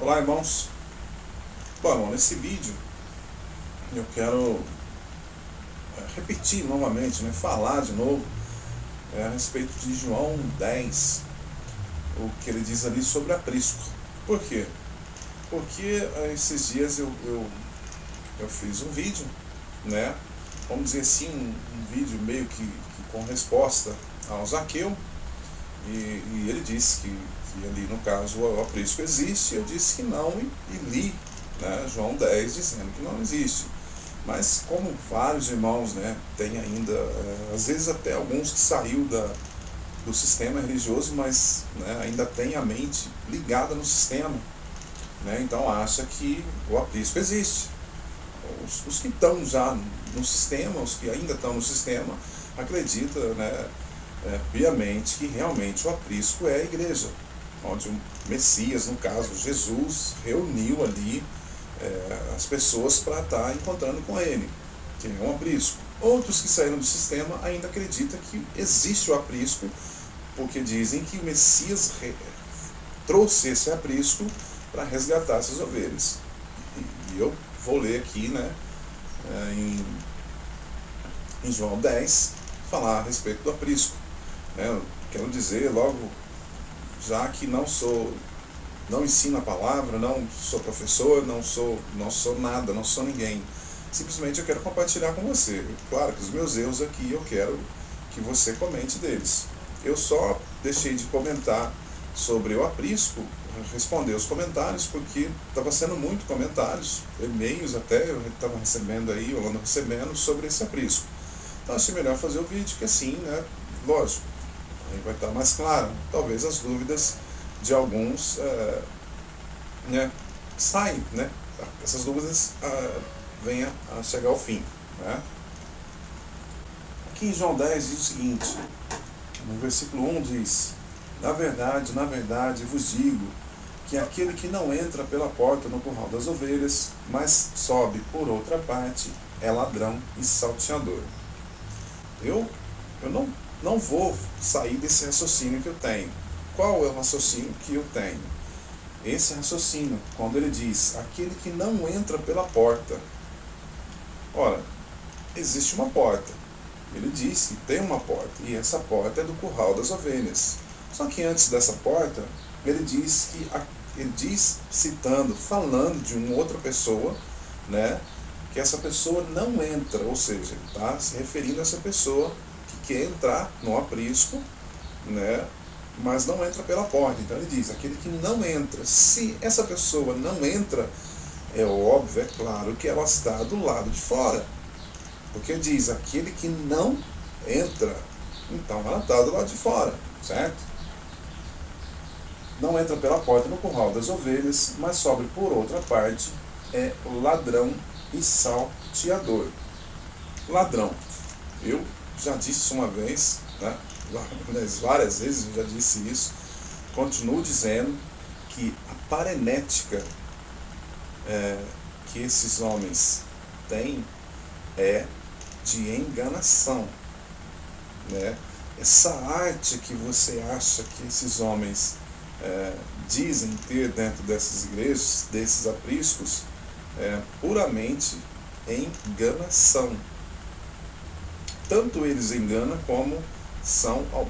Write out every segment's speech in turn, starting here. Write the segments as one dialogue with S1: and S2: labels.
S1: Olá, irmãos. Bom, nesse vídeo eu quero repetir novamente, falar de novo a respeito de João 10, o que ele diz ali sobre aprisco. Por quê? Porque esses dias eu fiz um vídeo, vamos dizer assim, um vídeo meio que com resposta ao Zaqueu, e ele disse que ali no caso o aprisco existe. Eu disse que não e li João 10 dizendo que não existe. Mas como vários irmãos tem ainda, às vezes até alguns que saiu do sistema religioso, mas ainda tem a mente ligada no sistema, então acha que o aprisco existe. Os que estão já no sistema, os que ainda estão no sistema, acreditam piamente que realmente o aprisco é a igreja, onde o Messias, no caso Jesus, reuniu ali as pessoas para estar encontrando com ele, que é um aprisco. Outros que saíram do sistema ainda acreditam que existe o aprisco, porque dizem que o Messias trouxe esse aprisco para resgatar essas ovelhas. E eu vou ler aqui em João 10, falar a respeito do aprisco. Quero dizer logo, já que não ensino a palavra, não sou professor, não sou nada, não sou ninguém. Simplesmente eu quero compartilhar com você. Claro que os meus erros aqui eu quero que você comente deles. Eu só deixei de comentar sobre o aprisco, responder os comentários, porque estava sendo muito comentários, e-mails até, eu estava recebendo aí, eu ando recebendo sobre esse aprisco. Então achei melhor fazer o vídeo, que assim, lógico, aí vai estar mais claro. Talvez as dúvidas de alguns saem, essas dúvidas venham a chegar ao fim. Aqui em João 10 diz o seguinte, no versículo 1 diz: na verdade vos digo, que aquele que não entra pela porta no curral das ovelhas, mas sobe por outra parte, é ladrão e salteador. Eu não vou sair desse raciocínio que eu tenho. Qual é o raciocínio que eu tenho? Esse raciocínio, quando ele diz, aquele que não entra pela porta. Ora, existe uma porta. Ele diz que tem uma porta, e essa porta é do curral das ovelhas. Só que antes dessa porta, ele diz falando de uma outra pessoa, que essa pessoa não entra, ou seja, ele está se referindo a essa pessoa que quer entrar no aprisco, mas não entra pela porta. Então ele diz, aquele que não entra. Se essa pessoa não entra, é óbvio, é claro que ela está do lado de fora, porque diz, aquele que não entra, então ela está do lado de fora, certo? Não entra pela porta no curral das ovelhas, mas sobe por outra parte, é ladrão e salteador. Ladrão, eu já disse isso uma vez, várias vezes eu já disse isso, continuo dizendo que a parenética que esses homens têm é de enganação. Essa arte que você acha que esses homens dizem ter dentro dessas igrejas, desses apriscos, é puramente enganação. Tanto eles enganam como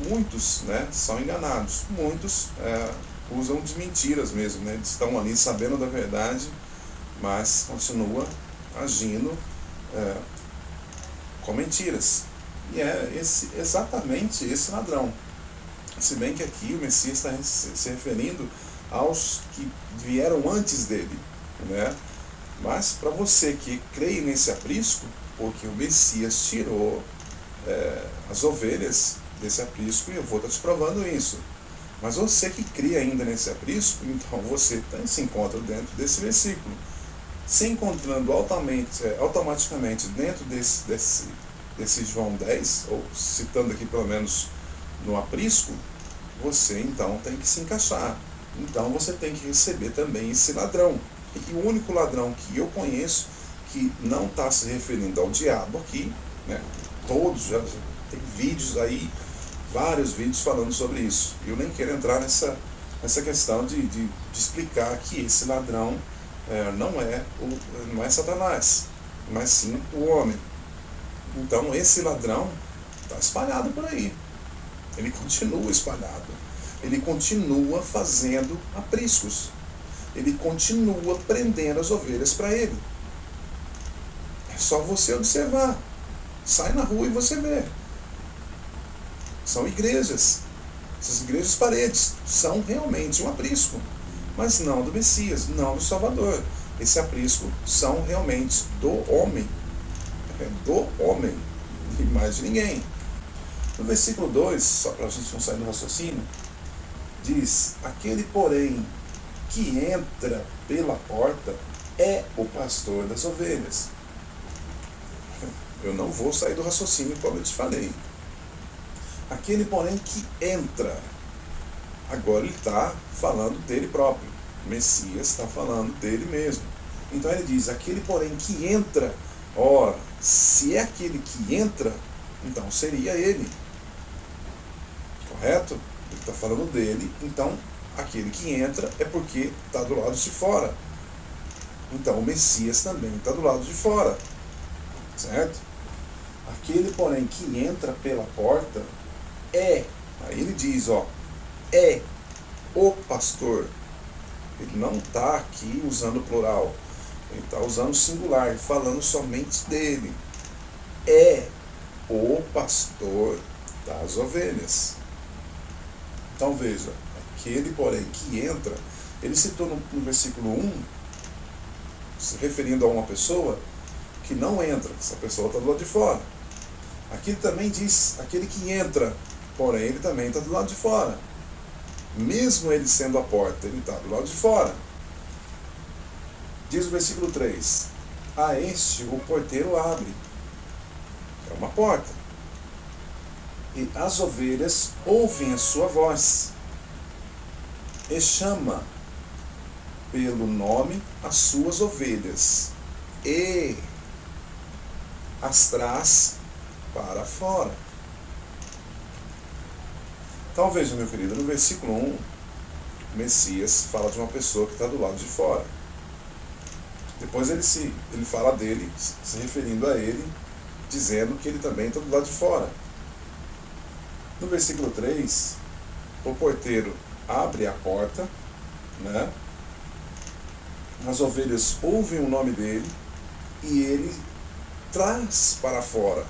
S1: muitos são enganados. Muitos usam de mentiras mesmo, eles estão ali sabendo da verdade, mas continuam agindo com mentiras. E é exatamente esse ladrão. Se bem que aqui o Messias está se referindo aos que vieram antes dele, Mas para você que crê nesse aprisco, porque o Messias tirou as ovelhas desse aprisco, e eu vou estar te provando isso. Mas você que crê ainda nesse aprisco, então você se encontra dentro desse versículo. Se encontrando automaticamente dentro desse João 10, ou citando aqui pelo menos no aprisco, você então tem que se encaixar. Então você tem que receber também esse ladrão. E o único ladrão que eu conheço que não está se referindo ao diabo aqui, todos já tem vídeos aí, vários vídeos falando sobre isso. Eu nem quero entrar essa questão de explicar que esse ladrão não é Satanás, mas sim o homem. Então esse ladrão está espalhado por aí. Ele continua espalhado. Ele continua fazendo apriscos. Ele continua prendendo as ovelhas para ele. É só você observar. Sai na rua e você vê. São igrejas. Essas igrejas paredes são realmente um aprisco. Mas não do Messias, não do Salvador. Esse aprisco são realmente do homem. É do homem. E mais de ninguém. No versículo 2, só para a gente não sair do raciocínio, diz: aquele, porém, que entra pela porta é o pastor das ovelhas. Eu não vou sair do raciocínio como eu te falei. Aquele, porém, que entra. Agora ele está falando dele próprio. O Messias está falando dele mesmo. Então ele diz: aquele, porém, que entra. Ora, se é aquele que entra, então seria ele. Correto? Ele está falando dele. Então, aquele que entra é porque está do lado de fora. Então, o Messias também está do lado de fora. Certo? Aquele, porém, que entra pela porta é, aí ele diz, é o pastor. Ele não está aqui usando plural. Ele está usando singular, falando somente dele. É o pastor das ovelhas. Então veja, aquele, porém, que entra, ele citou no versículo 1, se referindo a uma pessoa que não entra, essa pessoa está do lado de fora. Aqui ele também diz, aquele que entra, porém ele também está do lado de fora. Mesmo ele sendo a porta, ele está do lado de fora. Diz o versículo 3, a este o porteiro abre. É uma porta. E as ovelhas ouvem a sua voz, e chama pelo nome as suas ovelhas, e as traz para fora. Então veja, meu querido, no versículo 1, o Messias fala de uma pessoa que está do lado de fora. Depois ele fala dele, se referindo a ele, dizendo que ele também está do lado de fora. No versículo 3, o porteiro abre a porta, né? As ovelhas ouvem o nome dele e ele traz para fora.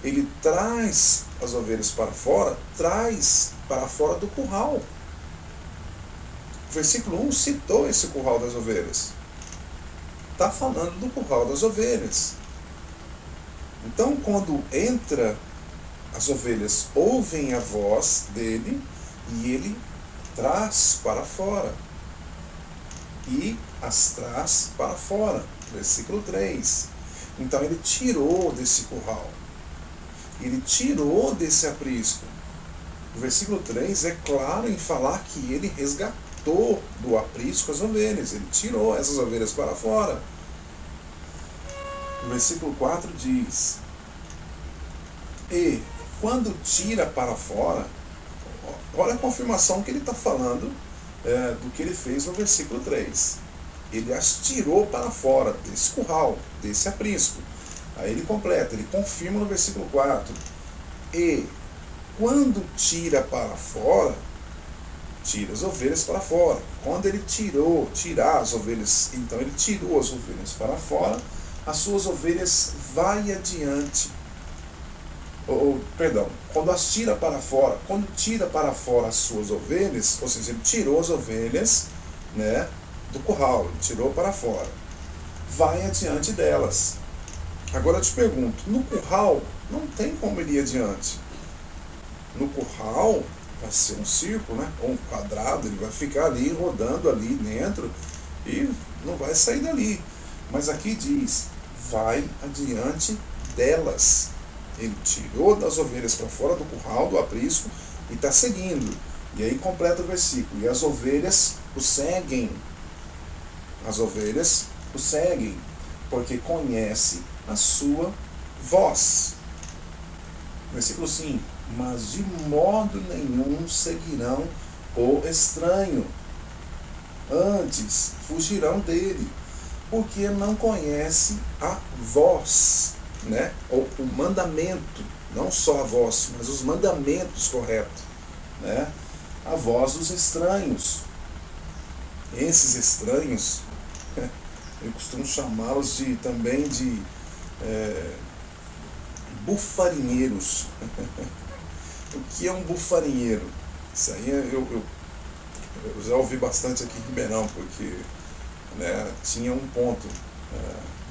S1: Ele traz as ovelhas para fora, traz para fora do curral. O versículo 1 citou esse curral das ovelhas. Está falando do curral das ovelhas. Então, quando entra, as ovelhas ouvem a voz dele e ele traz para fora. E as traz para fora. Versículo 3. Então ele tirou desse curral. Ele tirou desse aprisco. O versículo 3 é claro em falar que ele resgatou do aprisco as ovelhas. Ele tirou essas ovelhas para fora. O versículo 4 diz: e quando tira para fora, olha a confirmação que ele está falando do que ele fez no versículo 3. Ele as tirou para fora desse curral, desse aprisco. Aí ele completa, ele confirma no versículo 4. E quando tira para fora, tira as ovelhas para fora. Quando ele tirar as ovelhas, então ele tirou as ovelhas para fora, as suas ovelhas vai adiante. Quando as tira para fora, quando tira para fora as suas ovelhas, ou seja, ele tirou as ovelhas, né, do curral, ele tirou para fora, vai adiante delas. Agora eu te pergunto, no curral não tem como ele ir adiante. No curral vai ser um círculo, né, ou um quadrado, ele vai ficar ali rodando ali dentro e não vai sair dali. Mas aqui diz, vai adiante delas. Ele tirou das ovelhas para fora do curral, do aprisco, e está seguindo. E aí completa o versículo. E as ovelhas o seguem. As ovelhas o seguem, porque conhece a sua voz. Versículo 5. Mas de modo nenhum seguirão o estranho. Antes fugirão dele, porque não conhece a voz, né? O mandamento, não só a voz, mas os mandamentos corretos, né? A voz dos estranhos. Esses estranhos, eu costumo chamá-los também de bufarinheiros. O que é um bufarinheiro? Isso aí eu já ouvi bastante aqui em Ribeirão, porque, né, tinha um ponto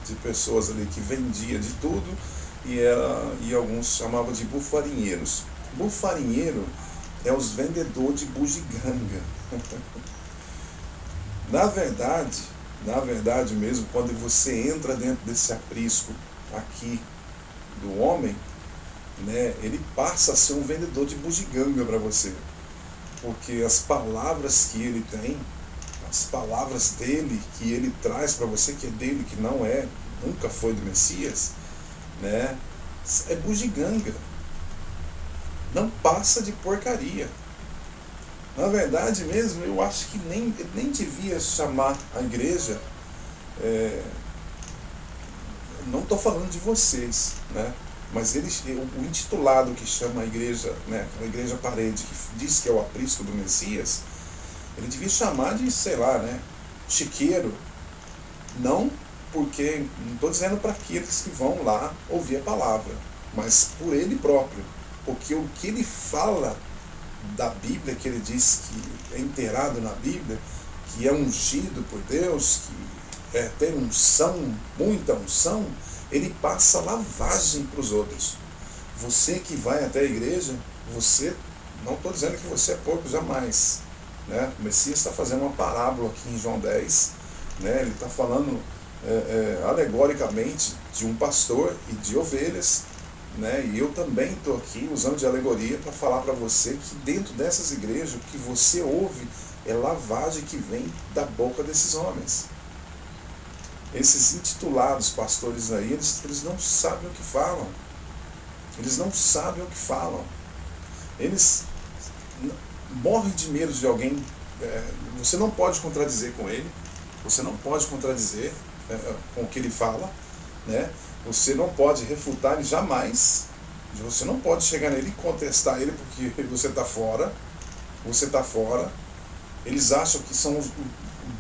S1: de pessoas ali que vendia de tudo e alguns chamavam de bufarinheiros. Bufarinheiro é os vendedores de bugiganga. Na verdade mesmo, quando você entra dentro desse aprisco aqui do homem, né, ele passa a ser um vendedor de bugiganga para você. Porque as palavras que ele tem, as palavras dele, que ele traz para você, que é dele, que não é, nunca foi do Messias, né, é bugiganga. Não passa de porcaria. Na verdade mesmo, eu acho que nem devia chamar a igreja, não estou falando de vocês, né? Mas o intitulado que chama a igreja, né, a igreja parede, que diz que é o aprisco do Messias, ele devia chamar de, sei lá, né, chiqueiro. Não porque, não estou dizendo para aqueles que vão lá ouvir a palavra, mas por ele próprio. Porque o que ele fala da Bíblia, que ele diz que é inteirado na Bíblia, que é ungido por Deus, que tem unção, muita unção, ele passa lavagem para os outros. Você que vai até a igreja, você, não estou dizendo que você é porco jamais, né? O Messias está fazendo uma parábola aqui em João 10, né? Ele está falando alegoricamente de um pastor e de ovelhas, né? E eu também estou aqui usando de alegoria para falar para você que dentro dessas igrejas o que você ouve é lavagem que vem da boca desses homens. Esses intitulados pastores aí, eles não sabem o que falam. Eles não sabem o que falam. Eles morrem de medo de alguém. Você não pode contradizer com ele. Você não pode contradizer com o que ele fala, né? Você não pode refutar ele jamais. Você não pode chegar nele e contestar ele porque você está fora. Você está fora. Eles acham que são o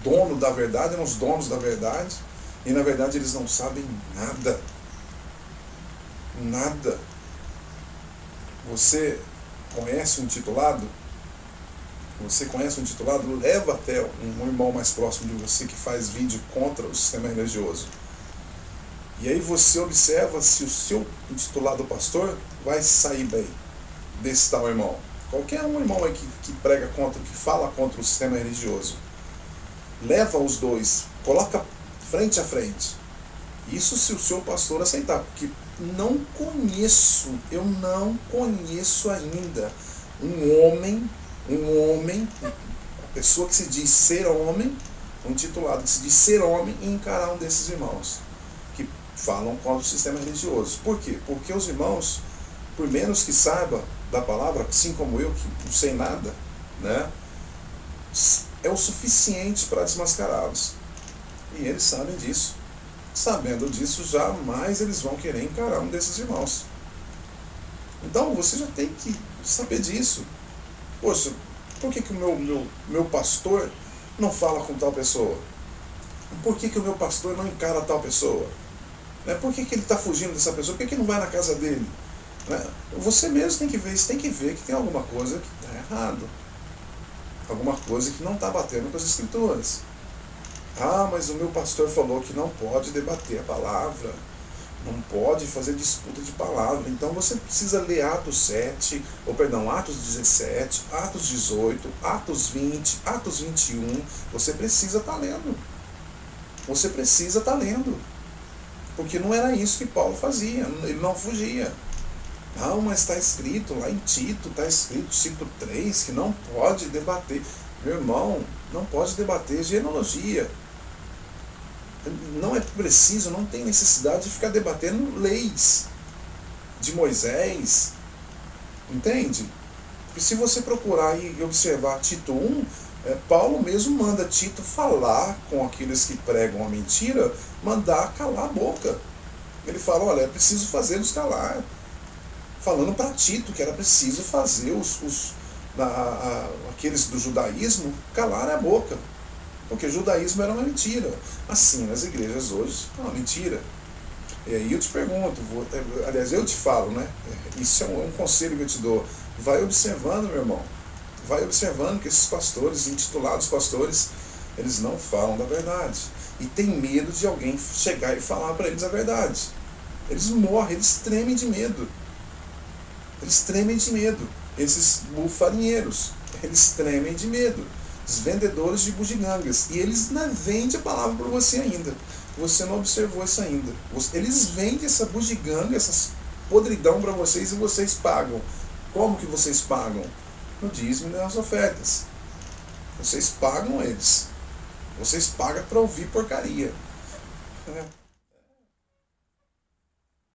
S1: dono da verdade, são os donos da verdade. E na verdade eles não sabem nada. Nada. Você conhece um intitulado? Você conhece um intitulado? Leva até um irmão mais próximo de você que faz vídeo contra o sistema religioso. E aí você observa se o seu intitulado pastor vai sair bem desse tal irmão. Qualquer um irmão aí que prega contra, que fala contra o sistema religioso. Leva os dois, coloca frente a frente. Isso se o seu pastor aceitar, porque eu não conheço ainda um homem, uma pessoa que se diz ser homem, um titulado que se diz ser homem e encarar um desses irmãos que falam contra o sistema religioso. Por quê? Porque os irmãos, por menos que saiba da palavra, assim como eu, que não sei nada, né, é o suficiente para desmascará-los. E eles sabem disso. Sabendo disso, jamais eles vão querer encarar um desses irmãos. Então você já tem que saber disso. Poxa, por que o meu pastor não fala com tal pessoa? Por que o meu pastor não encara tal pessoa? Por que ele está fugindo dessa pessoa? Por que ele não vai na casa dele? Você mesmo tem que ver isso, tem que ver que tem alguma coisa que está errado. Alguma coisa que não está batendo com as escrituras. Ah, mas o meu pastor falou que não pode debater a palavra, não pode fazer disputa de palavra. Então você precisa ler Atos 17, Atos 18, Atos 20, Atos 21. Você precisa estar lendo. Você precisa estar lendo. Porque não era isso que Paulo fazia, ele não fugia. Não, mas está escrito lá em Tito, está escrito Tito 3, que não pode debater. Meu irmão, não pode debater genealogia. Não é preciso, não tem necessidade de ficar debatendo leis de Moisés. Entende? Porque se você procurar e observar Tito 1, Paulo mesmo manda Tito falar com aqueles que pregam a mentira, mandar calar a boca. Ele fala, olha, é preciso fazê-los calar. Falando para Tito que era preciso fazer aqueles do judaísmo calar a boca. Porque o judaísmo era uma mentira. Assim, nas igrejas hoje, é uma mentira. E aí eu te pergunto, aliás, eu te falo, né? Isso é um conselho que eu te dou. Vai observando, meu irmão. Vai observando que esses pastores, intitulados pastores, eles não falam da verdade. E tem medo de alguém chegar e falar para eles a verdade. Eles morrem, eles tremem de medo. Eles tremem de medo. Esses bufarinheiros, eles tremem de medo. Os vendedores de bugigangas. E eles não vendem a palavra para você ainda. Você não observou isso ainda. Eles vendem essa bugiganga, essa podridão para vocês e vocês pagam. Como que vocês pagam? No dízimo e nas ofertas. Vocês pagam eles. Vocês pagam para ouvir porcaria.